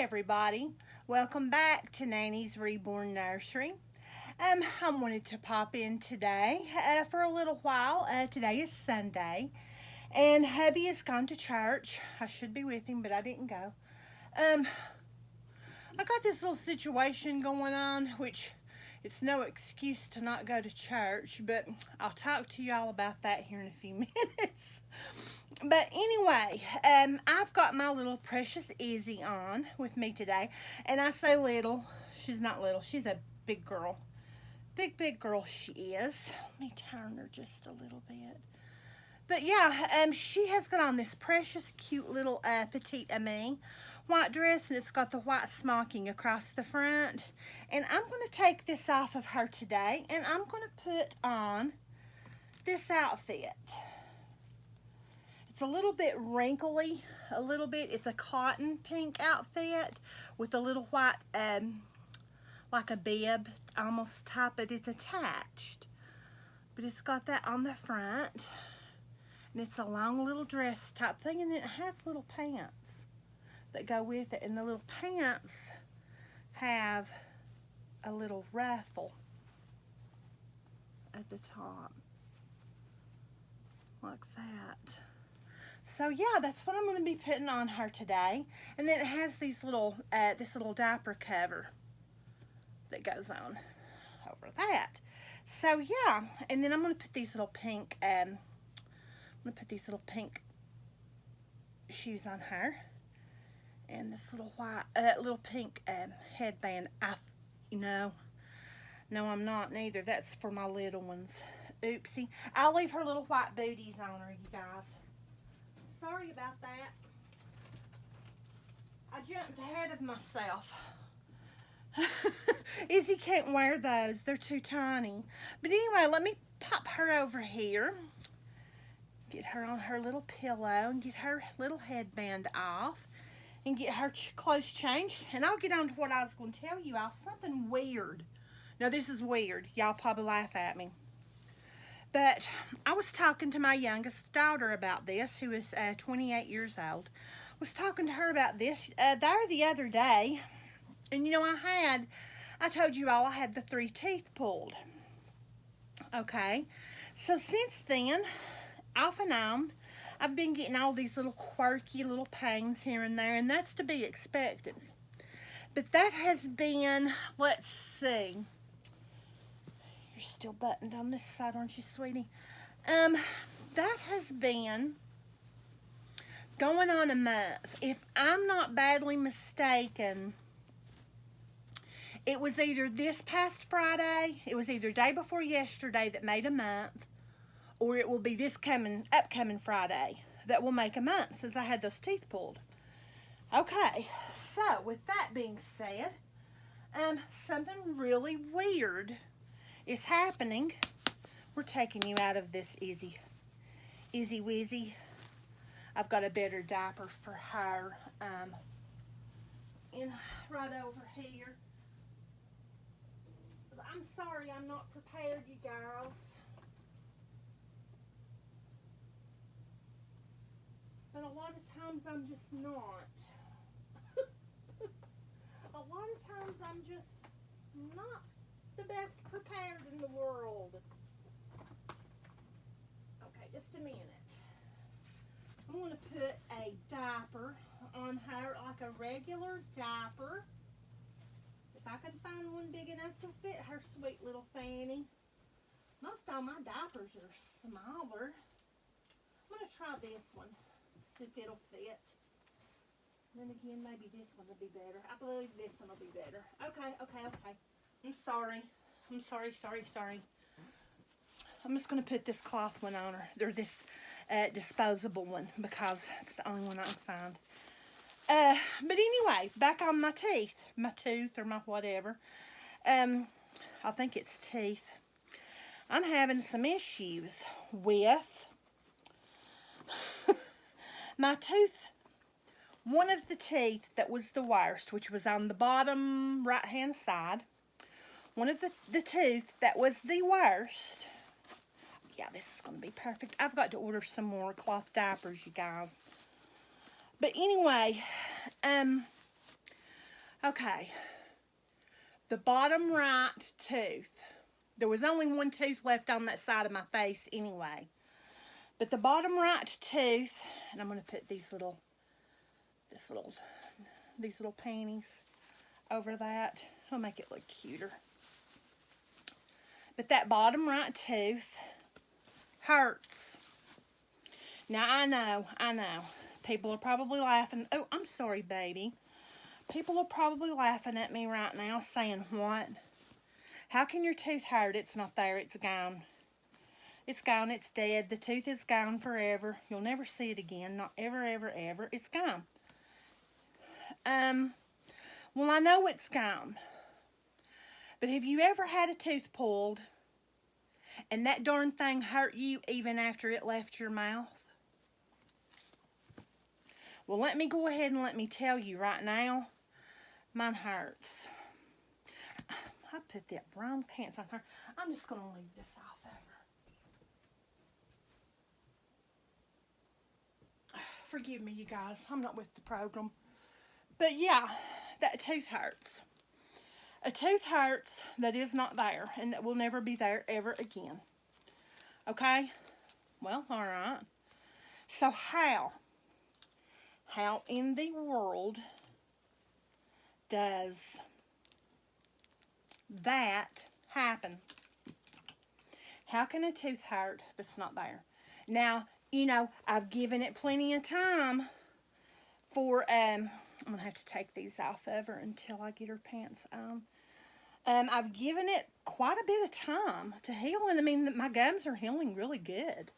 everybody. Welcome back to Nanny's Reborn Nursery. I wanted to pop in today for a little while. Today is Sunday, and hubby has gone to church. I should be with him, but I didn't go. Um, I got this little situation going on, which it's no excuse to not go to church, but I'll talk to y'all about that here in a few minutes. But anyway, I've got my little precious Izzy on with me today. And I say little, she's not little, she's a big girl. Big girl she is. Let me turn her just a little bit. But yeah, she has got on this precious cute little petite amie white dress, and it's got the white smocking across the front. And I'm going to take this off of her today, and I'm going to put on this outfit. It's a little bit wrinkly, a little bit. It's a cotton pink outfit with a little white, like a bib almost type, but it's attached. But it's got that on the front, and it's a long little dress type thing, and it has little pants that go with it, and the little pants have a little ruffle at the top, like that. So yeah, that's what I'm going to be putting on her today. And then it has these little, this little diaper cover that goes on over that. So yeah, and then I'm going to put these little pink, shoes on her, and this little white, little pink headband. No, I'm not neither. That's for my little ones. Oopsie. I'll leave her little white booties on her, you guys. Sorry about that. I jumped ahead of myself. Izzy can't wear those. They're too tiny. But anyway, let me pop her over here. Get her on her little pillow and get her little headband off. And get her clothes changed. And I'll get on to what I was going to tell you. Something weird. Now, this is weird. Y'all probably laugh at me. But I was talking to my youngest daughter about this, who is 28 years old. I was talking to her about this the other day. And you know, I told you all I had the 3 teeth pulled. Okay. So since then, off and on, I've been getting all these little quirky little pains here and there, and that's to be expected. But that has been, let's see. You're still buttoned on this side, aren't you, sweetie? That has been going on a month. If I'm not badly mistaken, it was either this past Friday, it was either day before yesterday that made a month, or it will be this upcoming Friday that will make a month since I had those teeth pulled. Okay, so with that being said, something really weird is happening. We're taking you out of this Izzy Wizzy. I've got a better diaper for her, and right over here. I'm sorry, I'm not prepared, you girls. But a lot of times I'm just not. A lot of times I'm just not the best prepared in the world. Okay, just a minute. I'm going to put a diaper on her, like a regular diaper. If I can find one big enough to fit her sweet little fanny. Most all my diapers are smaller. I'm going to try this one, see if it'll fit. Then again, maybe this one will be better. I believe this one will be better. Okay. I'm sorry. I'm just going to put this cloth one on her, or this disposable one, because it's the only one I can find. But anyway, back on my tooth, or my whatever. I think it's teeth. I'm having some issues with my tooth. One of the teeth that was the worst, which was on the bottom right-hand side, one of the tooth that was the worst. Yeah, this is going to be perfect. I've got to order some more cloth diapers, you guys. But anyway, Okay, the bottom right tooth. There was only one tooth left on that side of my face anyway. But the bottom right tooth, and I'm going to put these little panties over that. It'll make it look cuter. But that bottom right tooth hurts. Now, I know. People are probably laughing. Oh, I'm sorry, baby. People are probably laughing at me right now saying, what? How can your tooth hurt? It's not there. It's gone. It's gone. It's dead. The tooth is gone forever. You'll never see it again. Not ever, ever, ever. It's gone. Well, I know it's gone. But have you ever had a tooth pulled and that darn thing hurt you even after it left your mouth? Well, let me go ahead and let me tell you right now, mine hurts. I put that brown pants on her. I'm just going to leave this off of her. Forgive me, you guys. I'm not with the program. But yeah, that tooth hurts. A tooth hurts that is not there and that will never be there ever again. Okay? Well, all right. So how in the world does that happen? How can a tooth hurt that's not there? Now, you know, I've given it plenty of time for, I'm going to have to take these off of her until I get her pants on. I've given it quite a bit of time to heal, and I mean, my gums are healing really good.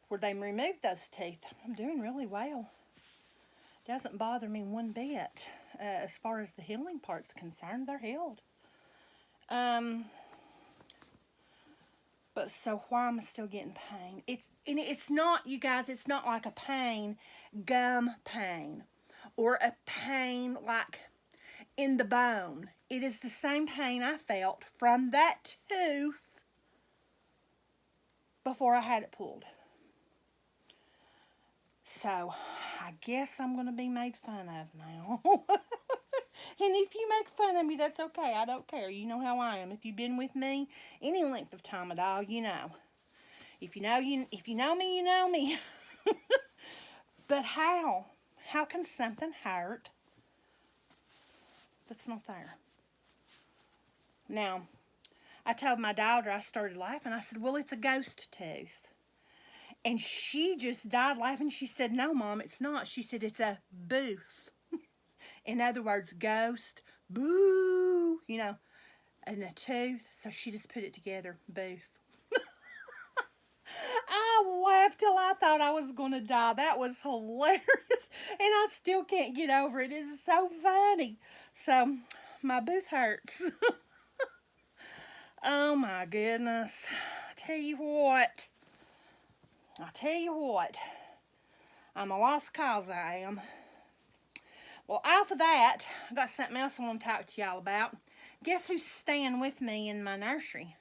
Where they removed those teeth, I'm doing really well. Doesn't bother me one bit. As far as the healing part's concerned, they're healed. But so why am I still getting pain? It's not, you guys, it's not like a pain, gum pain, or a pain like in the bone. It is the same pain I felt from that tooth before I had it pulled. So, I guess I'm going to be made fun of now. And if you make fun of me, that's okay. I don't care. You know how I am. If you've been with me any length of time at all, you know. If you know me, you know me. But how? How can something hurt that's not there? Now, I told my daughter, I started laughing. I said, well, it's a ghost tooth. And she just died laughing. She said, no, Mom, it's not. She said, it's a booth. In other words, ghost, boo, you know, and a tooth. So she just put it together, booth. I laughed till I thought I was going to die. That was hilarious. And I still can't get over it. It's so funny. So, my booth hurts. Oh, my goodness. I tell you what. I'm a lost cause, I am. Well, off of that, I got something else I want to talk to y'all about. Guess who's staying with me in my nursery?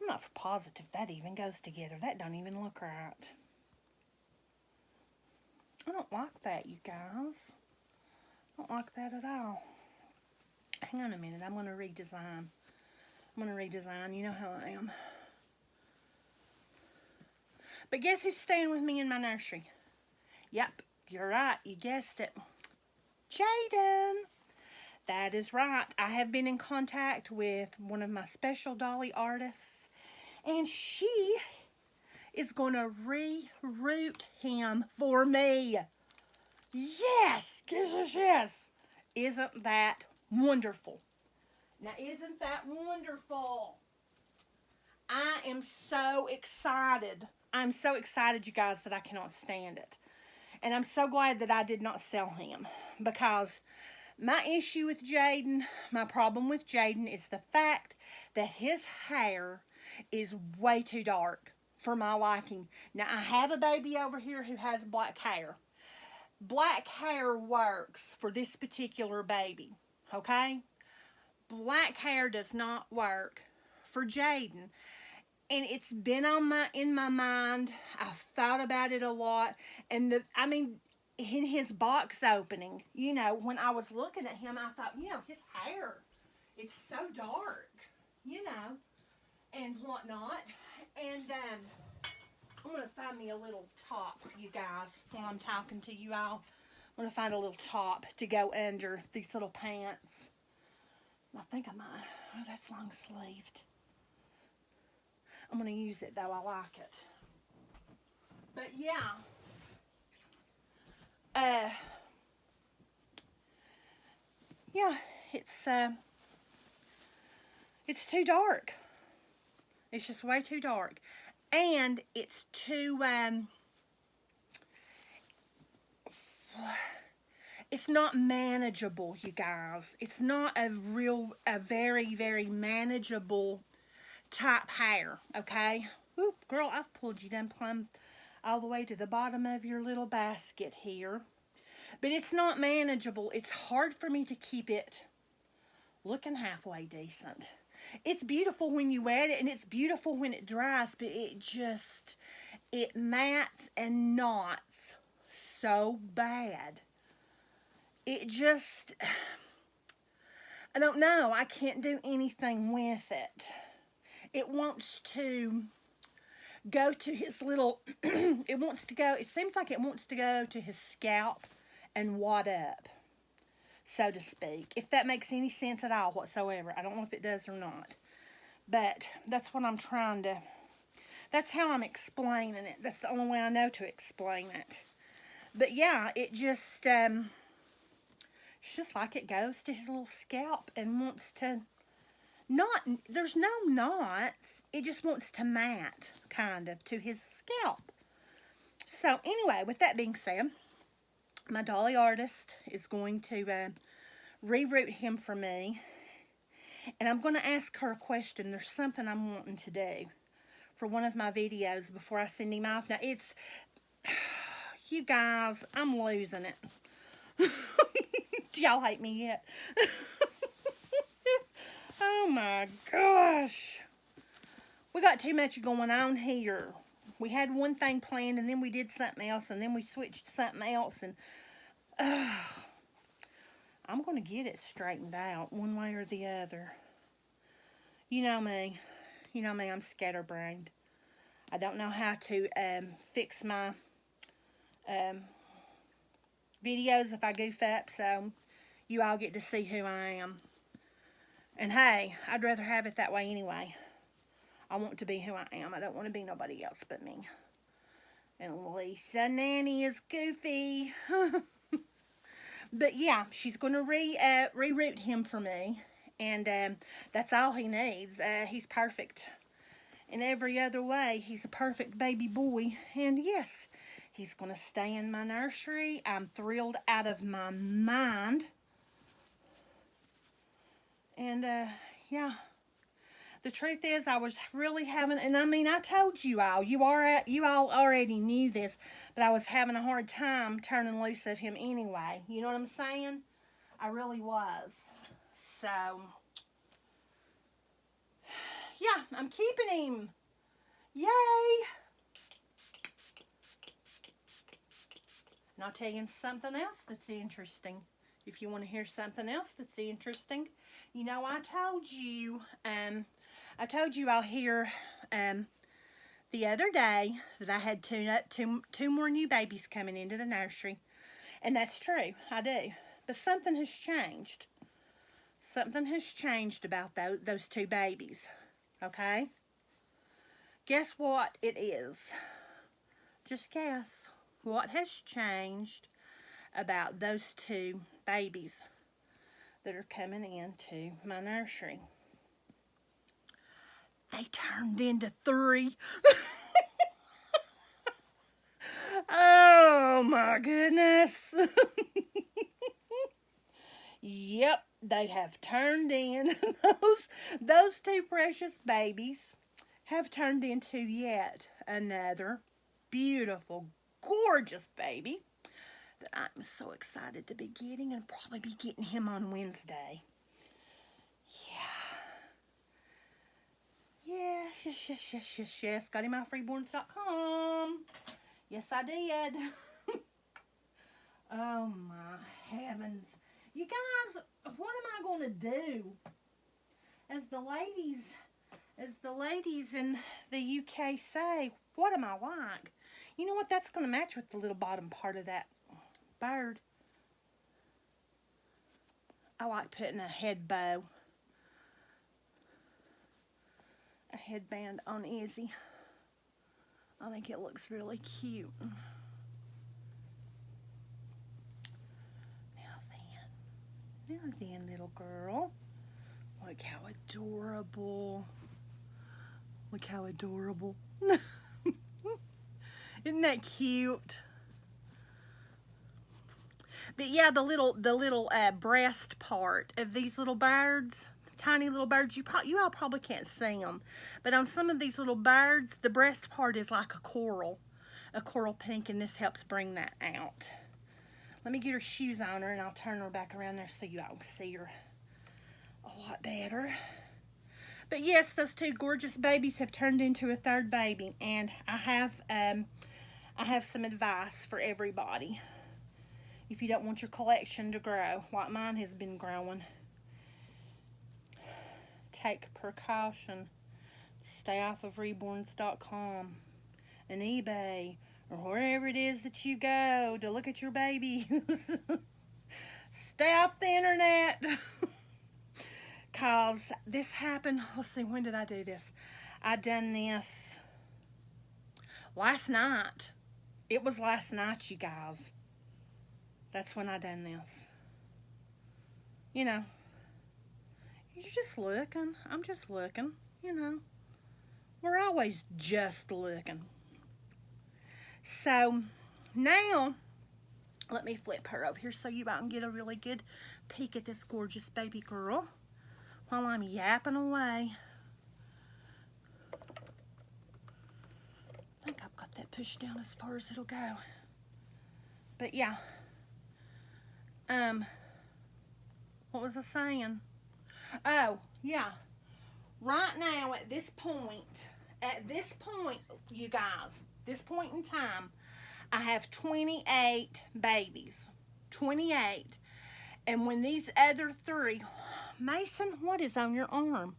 I'm not for positive that even goes together. That don't even look right. I don't like that, you guys. I don't like that at all. Hang on a minute. I'm going to redesign. You know how I am. But guess who's staying with me in my nursery? Yep, you're right. You guessed it. Jaden. That is right. I have been in contact with one of my special dolly artists, and she is going to reroute him for me. Yes! Yes! Isn't that wonderful? Now, isn't that wonderful? I am so excited. I'm so excited, you guys, that I cannot stand it. And I'm so glad that I did not sell him, because my issue with Jaden, my problem with Jaden is the fact that his hair is way too dark for my liking. Now, I have a baby over here who has black hair. Black hair works for this particular baby, okay? Black hair does not work for Jaden. And it's been in my mind. I've thought about it a lot. And in his box opening, you know, when I was looking at him, I thought, you know, his hair, it's so dark, you know, and whatnot. And I'm going to find me a little top, you guys, while I'm talking to you all. I'm going to find a little top to go under these little pants. I think I might. Oh, that's long sleeved. I'm going to use it, though. I like it. But, yeah. Yeah, it's too dark. It's just way too dark. And it's too, it's not manageable, you guys. It's not a very, very manageable type hair, okay? Oop, girl, I've pulled you down plumb all the way to the bottom of your little basket here. But it's not manageable. It's hard for me to keep it looking halfway decent. It's beautiful when you wet it, and it's beautiful when it dries, but it mats and knots so bad. It just, I don't know. I can't do anything with it. It wants to go to his little, it seems like it wants to go to his scalp and wad up, so to speak, if that makes any sense at all whatsoever. I don't know if it does or not, but that's what I'm trying to, that's how I'm explaining it. That's the only way I know to explain it. But yeah, it just, it's just like it goes to his little scalp and wants to, there's no knots, it just wants to mat, kind of, to his scalp. So anyway, with that being said, my dolly artist is going to reroot him for me. And I'm going to ask her a question. There's something I'm wanting to do for one of my videos before I send him off. Now, it's, you guys, I'm losing it. Do y'all hate me yet? Oh my gosh. We got too much going on here. We had one thing planned, and then we did something else, and then we switched to something else, and I'm going to get it straightened out one way or the other. You know me. You know me, I'm scatterbrained. I don't know how to fix my videos if I goof up, so you all get to see who I am. And hey, I'd rather have it that way anyway. I want to be who I am. I don't want to be nobody else but me. And Lisa Nanny is goofy. But yeah, she's going to reroot him for me. And that's all he needs. He's perfect in every other way. He's a perfect baby boy. And yes, he's going to stay in my nursery. I'm thrilled out of my mind. And yeah. The truth is, I was really having, and I mean, I told you all, you all already knew this, but I was having a hard time turning loose of him anyway. You know what I'm saying? I really was. So, yeah, I'm keeping him. Yay! And I'll tell you something else that's interesting. If you want to hear something else that's interesting, you know, I told you all here the other day that I had two more new babies coming into the nursery. And that's true, I do. But something has changed. Something has changed about those two babies, okay? Guess what it is? Just guess. What has changed about those two babies that are coming into my nursery? They turned into 3. Oh my goodness. Yep, they have turned in. Those two precious babies have turned into yet another beautiful, gorgeous baby that I'm so excited to be getting, and probably be getting him on Wednesday. Yes. Got him off freeborns.com. Yes, I did. Oh my heavens. You guys, what am I going to do? As the ladies in the UK say, what am I like? You know what? That's going to match with the little bottom part of that bird. I like putting a head bow, a headband on Izzy. I think it looks really cute. Now then, little girl. Look how adorable. Look how adorable. Isn't that cute? But yeah, the little breast part of these little birds, tiny little birds, you all probably can't see them. But on some of these little birds, the breast part is like a coral pink, and this helps bring that out. Let me get her shoes on her, and I'll turn her back around there so you all can see her a lot better. But yes, those two gorgeous babies have turned into a third baby, and I have some advice for everybody. If you don't want your collection to grow like mine has been growing, take precaution. Stay off of reborns.com and eBay or wherever it is that you go to look at your babies. Stay off the internet. Cause this happened, let's see, when did I do this? I done this last night. It was last night, you guys. That's when I done this. You know, you're just looking. I'm just looking, you know. We're always just looking. So now, let me flip her over here so you all can get a really good peek at this gorgeous baby girl while I'm yapping away. I think I've got that pushed down as far as it'll go. But yeah. What was I saying? Oh, yeah. Right now, at this point, you guys, this point in time, I have 28 babies. 28. And when these other three, Mason, what is on your arm?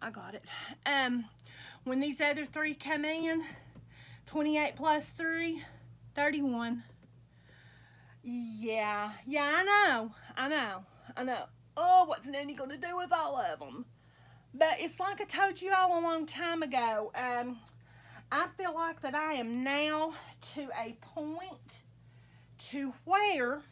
I got it. When these other three come in, 28 plus 3, 31. Yeah, I know. Oh, what's Nanny gonna do with all of them? But it's like I told you all a long time ago. I feel like that I am now to a point to where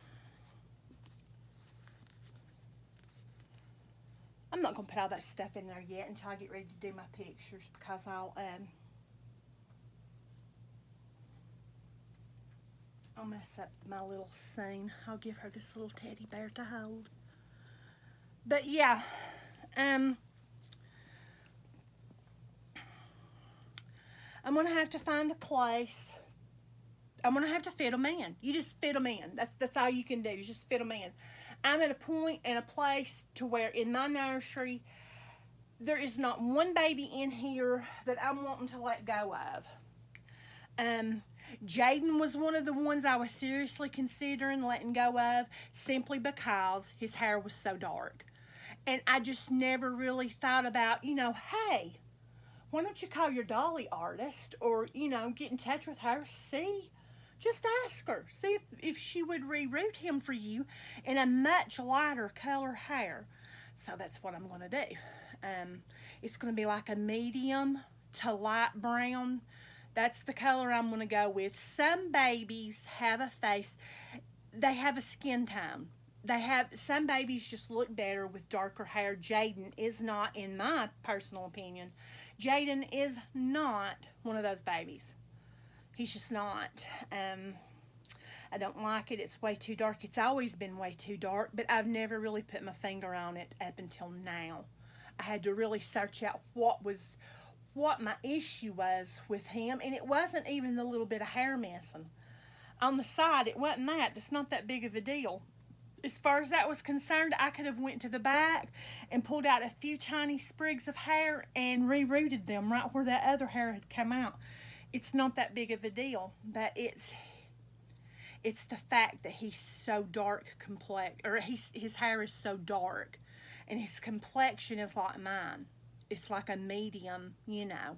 I'm not gonna put all that stuff in there yet until I get ready to do my pictures, because I'll mess up my little scene. I'll give her this little teddy bear to hold. But yeah, I'm gonna have to find a place. I'm gonna have to fit them in. You just fit them in. That's all you can do. You just fit them in. I'm at a point and a place to where in my nursery there is not one baby in here that I'm wanting to let go of. Jaden was one of the ones I was seriously considering letting go of, simply because his hair was so dark. And I just never really thought about, hey, why don't you call your dolly artist, or, get in touch with her, see? Just ask her. See if she would reroot him for you in a much lighter color hair. So that's what I'm going to do. It's going to be like a medium to light brown. That's the color I'm going to go with. Some babies have a face, they have a skin tone. Some babies just look better with darker hair. Jaden is not, in my personal opinion. Jaden is not one of those babies. He's just not. I don't like it. It's way too dark. It's always been way too dark, but I've never really put my finger on it up until now. I had to really search out what my issue was with him, and it wasn't even the little bit of hair missing. On the side, it wasn't that. It's not that big of a deal. As far as that was concerned, I could have went to the back and pulled out a few tiny sprigs of hair and rerooted them right where that other hair had come out. It's not that big of a deal, but It's the fact that he's so dark complex, or his hair is so dark, and his complexion is like mine. It's like a medium, you know.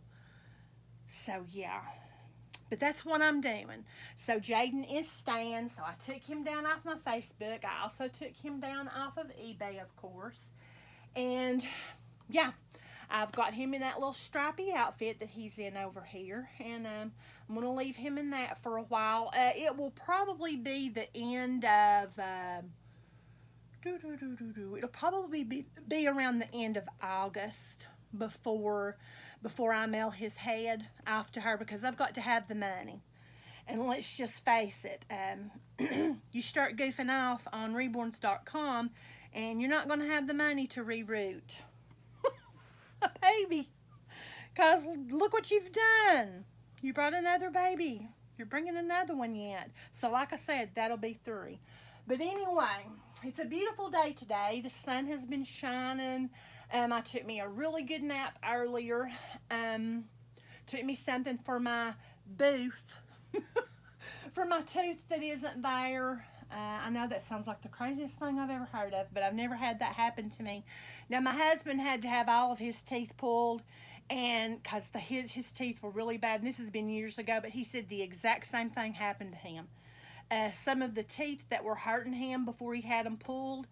So yeah, but that's what I'm doing. So Jaden is staying. So I took him down off my Facebook. I also took him down off of eBay, of course. And yeah, I've got him in that little stripy outfit that he's in over here, and I'm going to leave him in that for a while. It will probably be the end of, it'll probably be around the end of August before I mail his head off to her, because I've got to have the money. And let's just face it, you start goofing off on reborns.com, and you're not going to have the money to reroute a baby, because look what you've done. You brought another baby. You're bringing another one yet. So like I said, that'll be 3. But anyway, it's a beautiful day today. The sun has been shining. I took me a really good nap earlier. Took me something for my booth, for my tooth that isn't there. I know that sounds like the craziest thing I've ever heard of, but I've never had that happen to me. Now, my husband had to have all of his teeth pulled, and because his teeth were really bad, and this has been years ago, but he said the exact same thing happened to him. Some of the teeth that were hurting him before he had them pulled,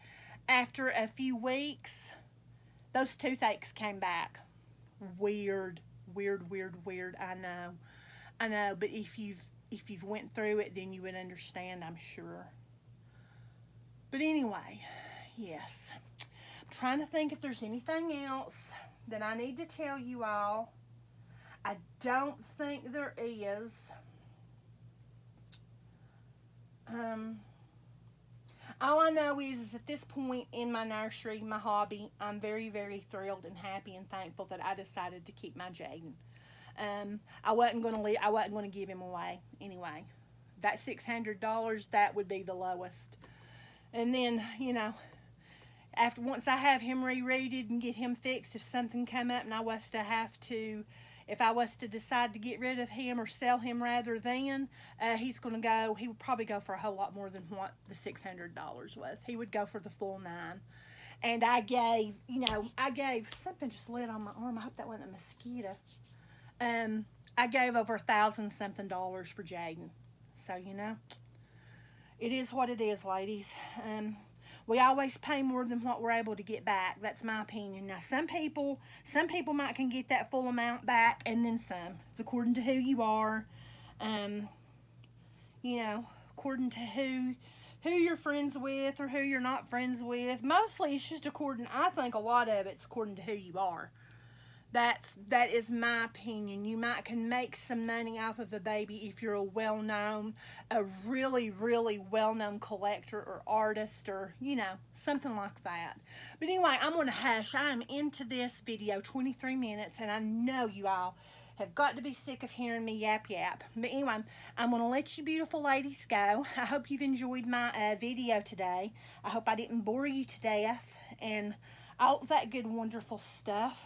after a few weeks, those toothaches came back. Weird. I know, but if you've went through it, then you would understand, I'm sure. But anyway, yes. I'm trying to think if there's anything else that I need to tell you all. I don't think there is. All I know is at this point in my nursery, my hobby, I'm very, very thrilled and happy and thankful that I decided to keep my Jaden. I wasn't going to give him away anyway. That $600, that would be the lowest. And then, you know, once I have him rerouted and get him fixed, if something come up and if I was to decide to get rid of him or sell him rather than, he would probably go for a whole lot more than what the $600 was. He would go for the full 9. And I gave something just lit on my arm. I hope that wasn't a mosquito. I gave over $1,000 something for Jaden. So, you know, it is what it is, ladies. We always pay more than what we're able to get back. That's my opinion. Now, some people might can get that full amount back, and then some. It's according to who you are. You know, according to who you're friends with or who you're not friends with. Mostly, it's just I think a lot of it's according to who you are. That is my opinion. You can make some money off of a baby if you're a really, really well-known collector or artist, or, you know, something like that. But anyway, I'm going to hush. I'm into this video, 23 minutes, and I know you all have got to be sick of hearing me yap. But anyway, I'm going to let you beautiful ladies go. I hope you've enjoyed my video today. I hope I didn't bore you to death and all that good, wonderful stuff.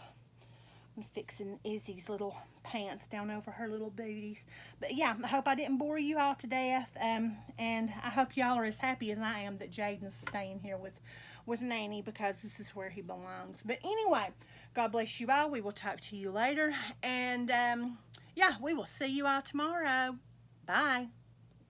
I'm fixing Izzy's little pants down over her little booties. But yeah, I hope I didn't bore you all to death. And I hope y'all are as happy as I am that Jaden's staying here with Nanny, because this is where he belongs. But anyway, God bless you all. We will talk to you later. And yeah, we will see you all tomorrow. Bye.